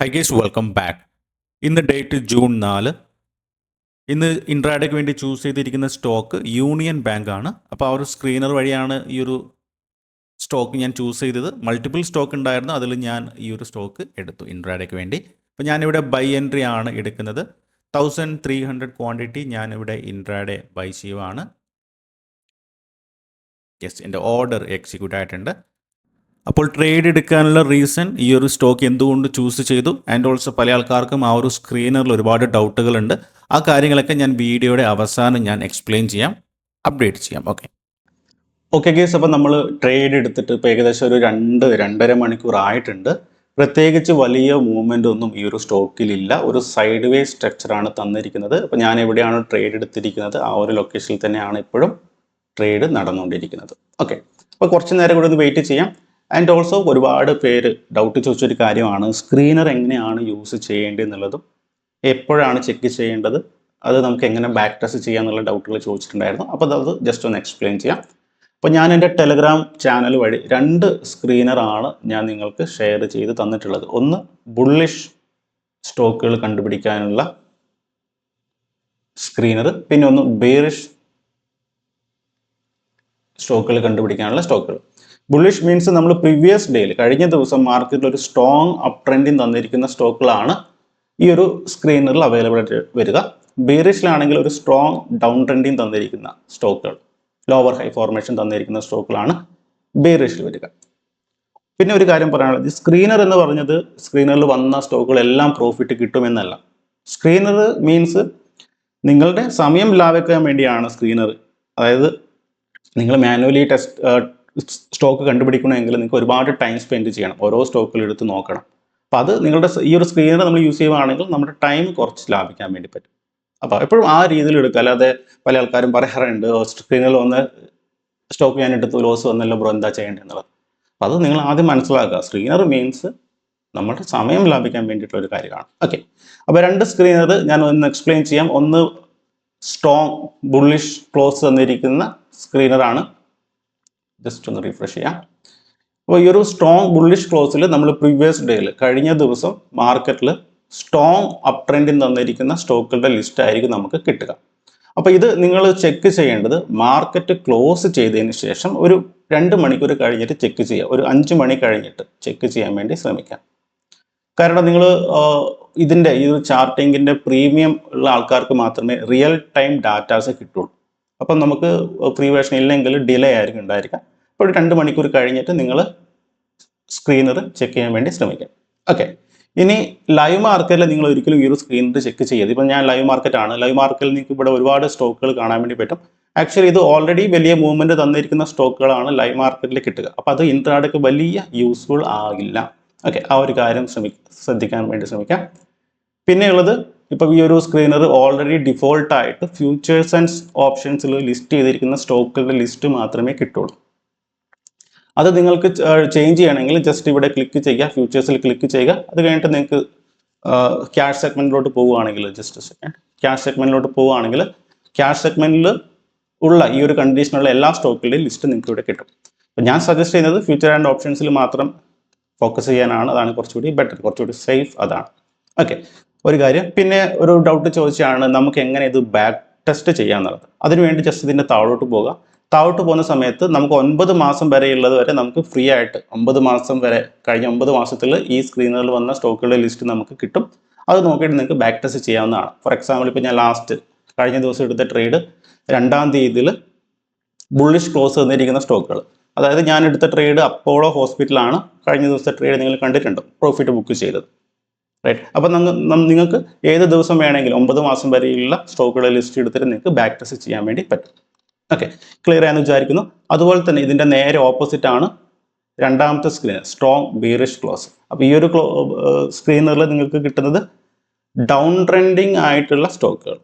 High guys, welcome back. ഇന്ന് date June 4. ഇന്ന് ഇൻട്രാഡേക്ക് വേണ്ടി ചൂസ് ചെയ്തിരിക്കുന്ന സ്റ്റോക്ക് യൂണിയൻ ബാങ്ക് ആണ്. അപ്പോൾ ആ ഒരു സ്ക്രീനർ വഴിയാണ് ഈ ഒരു സ്റ്റോക്ക് ഞാൻ ചൂസ് ചെയ്തത്. മൾട്ടിപ്പിൾ സ്റ്റോക്ക് ഉണ്ടായിരുന്നു, അതിൽ ഞാൻ ഈ ഒരു സ്റ്റോക്ക് എടുത്തു ഇൻട്രാഡേക്ക് വേണ്ടി. അപ്പോൾ ഞാനിവിടെ ബൈ എൻട്രി ആണ് എടുക്കുന്നത്. 1300 ക്വാണ്ടിറ്റി ഞാനിവിടെ ഇൻട്രാഡേ ബൈ ചെയ്യുവാണ്. യെസ്, എൻ്റെ ഓർഡർ എക്സിക്യൂട്ട് ആയിട്ടുണ്ട്. അപ്പോൾ ട്രേഡ് എടുക്കാനുള്ള റീസൺ ഈ ഒരു സ്റ്റോക്ക് എന്തുകൊണ്ട് ചൂസ് ചെയ്തു, ആൻഡ് ഓൾസോ പല ആൾക്കാർക്കും ആ ഒരു സ്ക്രീനറിൽ ഒരുപാട് ഡൗട്ടുകളുണ്ട്. ആ കാര്യങ്ങളൊക്കെ ഞാൻ വീഡിയോയുടെ അവസാനം ഞാൻ എക്സ്പ്ലെയിൻ ചെയ്യാം, അപ്ഡേറ്റ് ചെയ്യാം. ഓക്കെ ഗേസ്, അപ്പോൾ നമ്മൾ ട്രേഡ് എടുത്തിട്ട് ഇപ്പോൾ ഏകദേശം ഒരു 2-2.5 മണിക്കൂർ ആയിട്ടുണ്ട്. പ്രത്യേകിച്ച് വലിയ മൂവ്മെൻ്റ് ഒന്നും ഈ ഒരു സ്റ്റോക്കിലില്ല. ഒരു സൈഡ് വേ സ്ട്രക്ചറാണ് തന്നിരിക്കുന്നത്. അപ്പോൾ ഞാൻ എവിടെയാണ് ട്രേഡ് എടുത്തിരിക്കുന്നത് ആ ഒരു ലൊക്കേഷനിൽ തന്നെയാണ് ഇപ്പോഴും ട്രേഡ് നടന്നുകൊണ്ടിരിക്കുന്നത്. ഓക്കെ, അപ്പോൾ കുറച്ച് നേരം കൂടി ഒന്ന് വെയിറ്റ് ചെയ്യാം. ആൻഡ് ഓൾസോ ഒരുപാട് പേര് ഡൗട്ട് ചോദിച്ചൊരു കാര്യമാണ് സ്ക്രീനർ എങ്ങനെയാണ് യൂസ് ചെയ്യേണ്ടത് എന്നുള്ളതും എപ്പോഴാണ് ചെക്ക് ചെയ്യേണ്ടത്, അത് നമുക്ക് എങ്ങനെ ബാക്ക് ടെസ്റ്റ് ചെയ്യാന്നുള്ള ഡൗട്ടുകൾ ചോദിച്ചിട്ടുണ്ടായിരുന്നു. അപ്പോൾ അത് ജസ്റ്റ് ഒന്ന് എക്സ്പ്ലെയിൻ ചെയ്യാം. അപ്പോൾ ഞാൻ എൻ്റെ ടെലഗ്രാം ചാനൽ വഴി 2 സ്ക്രീനറാണ് ഞാൻ നിങ്ങൾക്ക് ഷെയർ ചെയ്ത് തന്നിട്ടുള്ളത്. ഒന്ന് ബുള്ളിഷ് സ്റ്റോക്കുകൾ കണ്ടുപിടിക്കാനുള്ള സ്ക്രീനർ, പിന്നെ ഒന്ന് ബെയറിഷ് സ്റ്റോക്കുകൾ കണ്ടുപിടിക്കാനുള്ള സ്റ്റോക്കുകൾ. ബുള്ളിഷ് മീൻസ് നമ്മൾ പ്രീവിയസ് ഡേയിൽ കഴിഞ്ഞ ദിവസം മാർക്കറ്റിൽ ഒരു സ്ട്രോങ് അപ് ട്രെൻഡിങ് തന്നിരിക്കുന്ന സ്റ്റോക്കുകളാണ് ഈ ഒരു സ്ക്രീനറിൽ അവൈലബിൾ ആയിട്ട് വരിക. ബീറിഷിലാണെങ്കിൽ ഒരു സ്ട്രോങ് ഡൗൺ ട്രെൻഡിങ് തന്നിരിക്കുന്ന സ്റ്റോക്കുകൾ, ലോവർ ഹൈ ഫോർമേഷൻ തന്നിരിക്കുന്ന സ്റ്റോക്കുകളാണ് ബീറിഷിൽ വരിക. പിന്നെ ഒരു കാര്യം പറയാനുള്ളത്, സ്ക്രീനർ എന്ന് പറഞ്ഞത് സ്ക്രീനറിൽ വന്ന സ്റ്റോക്കുകളെല്ലാം പ്രോഫിറ്റ് കിട്ടുമെന്നല്ല. സ്ക്രീനർ മീൻസ് നിങ്ങളുടെ സമയം ലാഭിക്കാൻ വേണ്ടിയാണ് സ്ക്രീനർ. അതായത് നിങ്ങൾ മാനുവലി സ്റ്റോക്ക് കണ്ടുപിടിക്കണമെങ്കിൽ നിങ്ങൾക്ക് ഒരുപാട് ടൈം സ്പെൻഡ് ചെയ്യണം, ഓരോ സ്റ്റോക്കുകൾ എടുത്ത് നോക്കണം. അപ്പോൾ അത് നിങ്ങളുടെ ഈ ഒരു സ്ക്രീനർ നമ്മൾ യൂസ് ചെയ്യുകയാണെങ്കിൽ നമ്മുടെ ടൈം കുറച്ച് ലാഭിക്കാൻ വേണ്ടി പറ്റും. അപ്പോൾ എപ്പോഴും ആ രീതിയിൽ എടുക്കുക. അല്ലാതെ പല ആൾക്കാരും പറയാറുണ്ട് സ്ക്രീനിൽ വന്ന് സ്റ്റോക്ക് ഞാൻ എടുത്തു ലോസ് വന്നല്ലോ ബ്രോ എന്താ ചെയ്യേണ്ടതെന്നുള്ളത്. അപ്പോൾ അത് നിങ്ങൾ ആദ്യം മനസ്സിലാക്കുക. സ്ക്രീനർ മീൻസ് നമ്മുടെ സമയം ലാഭിക്കാൻ വേണ്ടിയിട്ടുള്ള ഒരു കാര്യമാണ്. ഓക്കെ, അപ്പോൾ 2 സ്ക്രീനർ ഞാൻ ഒന്ന് എക്സ്പ്ലെയിൻ ചെയ്യാം. ഒന്ന് സ്ട്രോങ് ബുള്ളിഷ് ക്ലോസ് തന്നിരിക്കുന്ന സ്ക്രീനറാണ്. ജസ്റ്റ് ഒന്ന് റീഫ്രഷ് ചെയ്യാം. അപ്പോൾ ഈ ഒരു സ്ട്രോങ് ബുള്ളിഷ് ക്ലോസിൽ നമ്മൾ പ്രീവിയസ് ഡേയിൽ കഴിഞ്ഞ ദിവസം മാർക്കറ്റിൽ സ്ട്രോങ് അപ് ട്രെൻഡിൽ തന്നിരിക്കുന്ന സ്റ്റോക്കുകളുടെ ലിസ്റ്റ് ആയിരിക്കും നമുക്ക് കിട്ടുക. അപ്പോൾ ഇത് നിങ്ങൾ ചെക്ക് ചെയ്യേണ്ടത് മാർക്കറ്റ് ക്ലോസ് ചെയ്തതിന് ശേഷം ഒരു 2 മണിക്കൂർ കഴിഞ്ഞിട്ട് ചെക്ക് ചെയ്യുക. ഒരു 5 മണി കഴിഞ്ഞിട്ട് ചെക്ക് ചെയ്യാൻ വേണ്ടി ശ്രമിക്കാം. കാരണം നിങ്ങൾ ഇതിൻ്റെ ഈ ഒരു ചാർട്ടിങ്ങിൻ്റെ പ്രീമിയം ഉള്ള ആൾക്കാർക്ക് മാത്രമേ റിയൽ ടൈം ഡാറ്റാസ് കിട്ടുള്ളൂ. അപ്പം നമുക്ക് ഫ്രീ വേർഷൻ ഇല്ലെങ്കിൽ ഡിലേ ആയിരിക്കും ഉണ്ടായിരിക്കാം. അപ്പോൾ ഒരു 2 മണിക്കൂർ കഴിഞ്ഞിട്ട് നിങ്ങൾ സ്ക്രീനർ ചെക്ക് ചെയ്യാൻ വേണ്ടി ശ്രമിക്കാം. ഓക്കെ, ഇനി ലൈവ് മാർക്കറ്റിൽ നിങ്ങൾ ഒരിക്കലും ഈ ഒരു സ്ക്രീനർ ചെക്ക് ചെയ്യരുത്. ഇപ്പം ഞാൻ ലൈവ് മാർക്കറ്റാണ്. ലൈവ് മാർക്കറ്റിൽ നിങ്ങൾക്ക് ഇവിടെ ഒരുപാട് സ്റ്റോക്കുകൾ കാണാൻ വേണ്ടി പറ്റും. ആക്ച്വലി ഇത് ഓൾറെഡി വലിയ മൂവ്മെൻറ്റ് തന്നിരിക്കുന്ന സ്റ്റോക്കുകളാണ് ലൈവ് മാർക്കറ്റിൽ കിട്ടുക. അപ്പോൾ അത് ഇൻട്രാഡേക്ക് വലിയ യൂസ്ഫുൾ ആകില്ല. ഓക്കെ, ആ ഒരു കാര്യം ശ്രദ്ധിക്കാൻ വേണ്ടി ശ്രമിക്കാം. പിന്നെയുള്ളത്, ഇപ്പോൾ ഈ ഒരു സ്ക്രീനർ ഓൾറെഡി ഡിഫോൾട്ടായിട്ട് ഫ്യൂച്ചേഴ്സ് ആൻഡ് ഓപ്ഷൻസിൽ ലിസ്റ്റ് ചെയ്തിരിക്കുന്ന സ്റ്റോക്കുകളുടെ ലിസ്റ്റ് മാത്രമേ കിട്ടുള്ളൂ. അത് നിങ്ങൾക്ക് ചേഞ്ച് ചെയ്യണമെങ്കിൽ ജസ്റ്റ് ഇവിടെ ക്ലിക്ക് ചെയ്യുക, ഫ്യൂച്ചേഴ്സിൽ ക്ലിക്ക് ചെയ്യുക. അത് കഴിഞ്ഞിട്ട് നിങ്ങൾക്ക് ക്യാഷ് സെഗ്മെൻറ്റിലോട്ട് പോവുകയാണെങ്കിൽ ക്യാഷ് സെഗ്മെൻറ്റിലോട്ട് പോവുകയാണെങ്കിൽ ക്യാഷ് സെഗ്മെൻറ്റിൽ ഉള്ള ഈ ഒരു കണ്ടീഷനുള്ള എല്ലാ സ്റ്റോക്കുകളുടെയും ലിസ്റ്റ് നിങ്ങൾക്ക് ഇവിടെ കിട്ടും. അപ്പോൾ ഞാൻ സജസ്റ്റ് ചെയ്യുന്നത് ഫ്യൂച്ചർ ആൻഡ് ഓപ്ഷൻസിൽ മാത്രം ഫോക്കസ് ചെയ്യാനാണ്. അതാണ് കുറച്ചുകൂടി ബെറ്റർ, കുറച്ചുകൂടി സേഫ് അതാണ്. ഓക്കെ, ഒരു കാര്യം. പിന്നെ ഒരു ഡൗട്ട് ചോദിച്ചാണ് നമുക്ക് എങ്ങനെ ഇത് ബാക്ക് ടെസ്റ്റ് ചെയ്യാന്നുള്ളത്. അതിനുവേണ്ടി ജസ്റ്റ് ഇതിൻ്റെ താഴോട്ട് പോകുക. താഴോട്ട് പോകുന്ന സമയത്ത് നമുക്ക് 9 മാസം വരെയുള്ളത് വരെ നമുക്ക് ഫ്രീ ആയിട്ട് 9 മാസം വരെ കഴിഞ്ഞ 9 മാസത്തിൽ ഈ സ്ക്രീനറിൽ വന്ന സ്റ്റോക്കുകളുടെ ലിസ്റ്റ് നമുക്ക് കിട്ടും. അത് നോക്കിയിട്ട് നിങ്ങൾക്ക് ബാക്ക് ടെസ്റ്റ് ചെയ്യാവുന്നതാണ്. ഫോർ എക്സാമ്പിൾ, ഇപ്പോൾ ഞാൻ കഴിഞ്ഞ ദിവസം എടുത്ത ട്രേഡ് 2-ാം തീയതിയിൽ ബുള്ളിഷ് ക്ലോസ് തന്നിരിക്കുന്ന സ്റ്റോക്കുകൾ. അതായത് ഞാൻ എടുത്ത ട്രേഡ് അപ്പോളോ ഹോസ്പിറ്റലാണ്. കഴിഞ്ഞ ദിവസത്തെ ട്രേഡ് നിങ്ങൾ കണ്ടിട്ടുണ്ട്, പ്രോഫിറ്റ് ബുക്ക് ചെയ്തത്. റൈറ്റ്, അപ്പോൾ നിങ്ങൾക്ക് ഏത് ദിവസം വേണമെങ്കിലും 9 മാസം വരെയുള്ള സ്റ്റോക്കുകളുടെ ലിസ്റ്റ് എടുത്തിട്ട് നിങ്ങൾക്ക് ബാക്ക് ടെസ്റ്റ് ചെയ്യാൻ വേണ്ടി പറ്റും. ഓക്കെ, ക്ലിയർ ആയെന്ന് വിചാരിക്കുന്നു. അതുപോലെ തന്നെ ഇതിൻ്റെ നേരെ ഓപ്പോസിറ്റ് ആണ് 2-ാമത്തെ സ്ക്രീനർ, സ്ട്രോങ് ബീറിഷ് ക്ലോസ്. അപ്പോൾ ഈ ഒരു സ്ക്രീനറിൽ നിങ്ങൾക്ക് കിട്ടുന്നത് ഡൗൺ ട്രെൻഡിങ് ആയിട്ടുള്ള സ്റ്റോക്കുകൾ,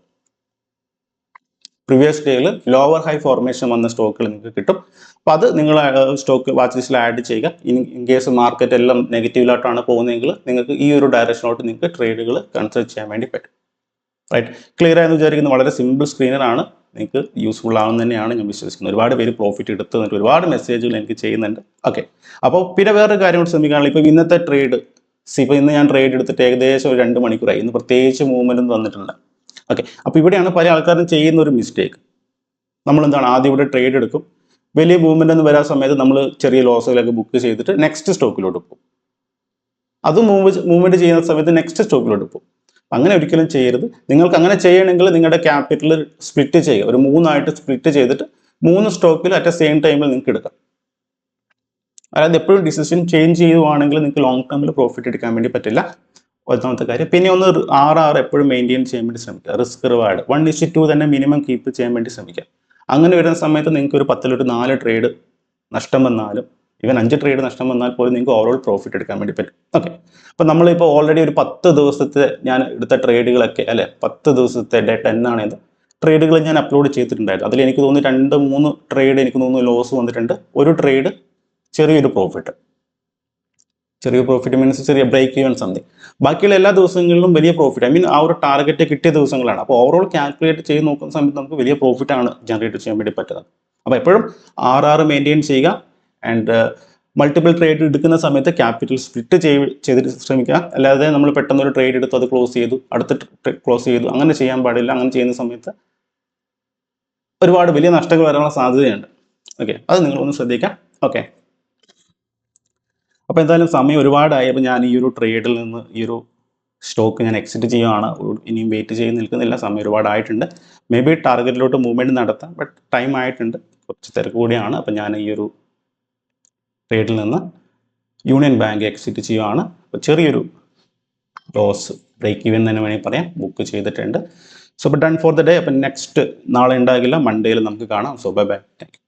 പ്രീവിയസ് ഡേയിൽ ലോവർ ഹൈ ഫോർമേഷൻ വന്ന സ്റ്റോക്കുകൾ നിങ്ങൾക്ക് കിട്ടും. അപ്പോൾ അത് നിങ്ങൾ സ്റ്റോക്ക് വാച്ച് ലിസ്റ്റിൽ ആഡ് ചെയ്യുക. ഇൻ കേസ് മാർക്കറ്റ് എല്ലാം നെഗറ്റീവിലോട്ടാണ് പോകുന്നതെങ്കിൽ നിങ്ങൾക്ക് ഈ ഒരു ഡയറക്ഷനിലോട്ട് നിങ്ങൾക്ക് ട്രേഡുകൾ കൺസിഡർ ചെയ്യാൻ വേണ്ടി പറ്റും. റൈറ്റ്, ക്ലിയർ ആയെന്ന് വിചാരിക്കുന്നു. വളരെ സിമ്പിൾ സ്ക്രീനറാണ്, നിങ്ങൾക്ക് യൂസ്ഫുൾ ആവുന്ന തന്നെയാണ് ഞാൻ വിശ്വസിക്കുന്നത്. ഒരുപാട് പേര് പ്രോഫിറ്റ് എടുത്ത് ഒരുപാട് മെസ്സേജുകൾ എനിക്ക് ചെയ്യുന്നുണ്ട്. ഓക്കെ, അപ്പോൾ പിന്നെ വേറൊരു കാര്യം കൂടി ശ്രമിക്കാനുള്ള, ഇപ്പോൾ ഇന്നത്തെ ട്രേഡ് ഇപ്പോൾ ഇന്ന് ഞാൻ ട്രേഡ് എടുത്തിട്ട് ഏകദേശം ഒരു 2 മണിക്കൂറായി. ഇന്ന് പ്രത്യേകിച്ച് മൂവ്മെൻറ്റും തന്നിട്ടില്ല. ഓക്കെ, അപ്പോൾ ഇവിടെയാണ് പല ആൾക്കാരും ചെയ്യുന്ന ഒരു മിസ്റ്റേക്ക്. നമ്മളെന്താണ് ആദ്യം ഇവിടെ ട്രേഡ് എടുക്കും, വലിയ മൂവ്മെൻ്റ് ഒന്നും വരാൻ സമയത്ത് നമ്മൾ ചെറിയ ലോസുകളൊക്കെ ബുക്ക് ചെയ്തിട്ട് നെക്സ്റ്റ് സ്റ്റോക്കിലോട്ട് പോകും. അത് മൂവ്മെൻറ്റ് ചെയ്യുന്ന സമയത്ത് നെക്സ്റ്റ് സ്റ്റോക്കിലോട്ട് പോകും. അങ്ങനെ ഒരിക്കലും ചെയ്യരുത്. നിങ്ങൾക്ക് അങ്ങനെ ചെയ്യണമെങ്കിൽ നിങ്ങളുടെ ക്യാപിറ്റൽ സ്പ്ലിറ്റ് ചെയ്യുക. ഒരു 3 സ്പ്ലിറ്റ് ചെയ്തിട്ട് 3 സ്റ്റോക്കിൽ അറ്റ് സെയിം ടൈമിൽ നിങ്ങൾക്ക് എടുക്കാം. അതായത് എപ്പോഴും ഡിസിഷൻ ചേഞ്ച് ചെയ്യുവാണെങ്കിൽ നിങ്ങൾക്ക് ലോങ് ടേമിൽ പ്രോഫിറ്റ് എടുക്കാൻ വേണ്ടി പറ്റില്ല. ഒന്നാമത്തെ കാര്യം. പിന്നെ ഒന്ന് RR എപ്പോഴും മെയിൻറ്റെയിൻ ചെയ്യാൻ വേണ്ടി ശ്രമിക്കുക. റിസ്ക് റിവാർഡ് 1:2 തന്നെ മിനിമം കീപ്പ് ചെയ്യാൻ വേണ്ടി ശ്രമിക്കുക. അങ്ങനെ വരുന്ന സമയത്ത് നിങ്ങൾക്ക് ഒരു 10-ൽ 4 ട്രേഡ് നഷ്ടം വന്നാലും ഈവൻ 5 ട്രേഡ് നഷ്ടം വന്നാൽ പോലും നിങ്ങൾക്ക് ഓവറോൾ പ്രോഫിറ്റ് എടുക്കാൻ വേണ്ടി പറ്റും. ഓക്കെ, അപ്പോൾ നമ്മളിപ്പോൾ ഓൾറെഡി ഒരു 10 ദിവസത്തെ ഞാൻ എടുത്ത ട്രേഡുകളൊക്കെ അല്ലെ, 10 ദിവസത്തെ ഡേ 10 ആണിത്, ട്രേഡുകൾ ഞാൻ അപ്ലോഡ് ചെയ്തിട്ടുണ്ടായിരുന്നു. അതിൽ എനിക്ക് തോന്നുന്നു 2-3 ട്രേഡ് എനിക്ക് തോന്നുന്നു ലോസ് വന്നിട്ടുണ്ട്. ഒരു ട്രേഡ് ചെറിയൊരു പ്രോഫിറ്റ് മീൻസ് ചെറിയ ബ്രേക്ക് ഈവൻ സംതിങ്. ബാക്കിയുള്ള എല്ലാ ദിവസങ്ങളിലും വലിയ പ്രോഫിറ്റ്, ഐ മീൻ ആ ഒരു ടാർഗറ്റ് കിട്ടിയ ദിവസങ്ങളാണ്. അപ്പോൾ ഓവറോൾ കാൽക്കുലേറ്റ് ചെയ്ത് നോക്കുന്ന സമയത്ത് നമുക്ക് വലിയ പ്രോഫിറ്റ് ആണ് ജനറേറ്റ് ചെയ്യാൻ വേണ്ടി പറ്റുന്നത്. അപ്പോൾ എപ്പോഴും RR മെയിൻറ്റെയിൻ ചെയ്യുക. ആൻഡ് മൾട്ടിപ്പിൾ ട്രേഡ് എടുക്കുന്ന സമയത്ത് ക്യാപിറ്റൽ സ്പ്ലിറ്റ് ചെയ്തിട്ട് ശ്രമിക്കുക. അല്ലാതെ നമ്മൾ പെട്ടെന്ന് ഒരു ട്രേഡ് എടുത്ത് അത് ക്ലോസ് ചെയ്തു, അടുത്ത ക്ലോസ് ചെയ്തു, അങ്ങനെ ചെയ്യാൻ പാടില്ല. അങ്ങനെ ചെയ്യുന്ന സമയത്ത് ഒരുപാട് വലിയ നഷ്ടങ്ങൾ വരാനുള്ള സാധ്യതയുണ്ട്. ഓക്കെ, അത് നിങ്ങളൊന്ന് ശ്രദ്ധിക്കാം. ഓക്കെ, അപ്പോൾ എന്തായാലും സമയം ഒരുപാടായി. അപ്പോൾ ഞാൻ ഈ ഒരു ട്രേഡിൽ നിന്ന് ഈ ഒരു സ്റ്റോക്ക് ഞാൻ എക്സിറ്റ് ചെയ്യുകയാണ്. ഇനിയും വെയിറ്റ് ചെയ്ത് നിൽക്കുന്നില്ല, സമയം ഒരുപാടായിട്ടുണ്ട്. മേ ബി ടാർഗറ്റിലോട്ട് മൂവ്മെൻറ്റ് നടത്താം, ബട്ട് ടൈം ആയിട്ടുണ്ട്, കുറച്ച് തിരക്ക് കൂടിയാണ്. അപ്പോൾ ഞാൻ ഈ ഒരു ട്രേഡിൽ നിന്ന് യൂണിയൻ ബാങ്ക് എക്സിറ്റ് ചെയ്യുകയാണ്. അപ്പോൾ ചെറിയൊരു ലോസ്, ബ്രേക്ക് ഈവൻ തന്നെ വേണമെങ്കിൽ പറയാം, ബുക്ക് ചെയ്തിട്ടുണ്ട്. So done for the day. അപ്പം നെക്സ്റ്റ് നാളെ ഉണ്ടാകില്ല, മൺഡേയിൽ നമുക്ക് കാണാം. So bye bye, thank you.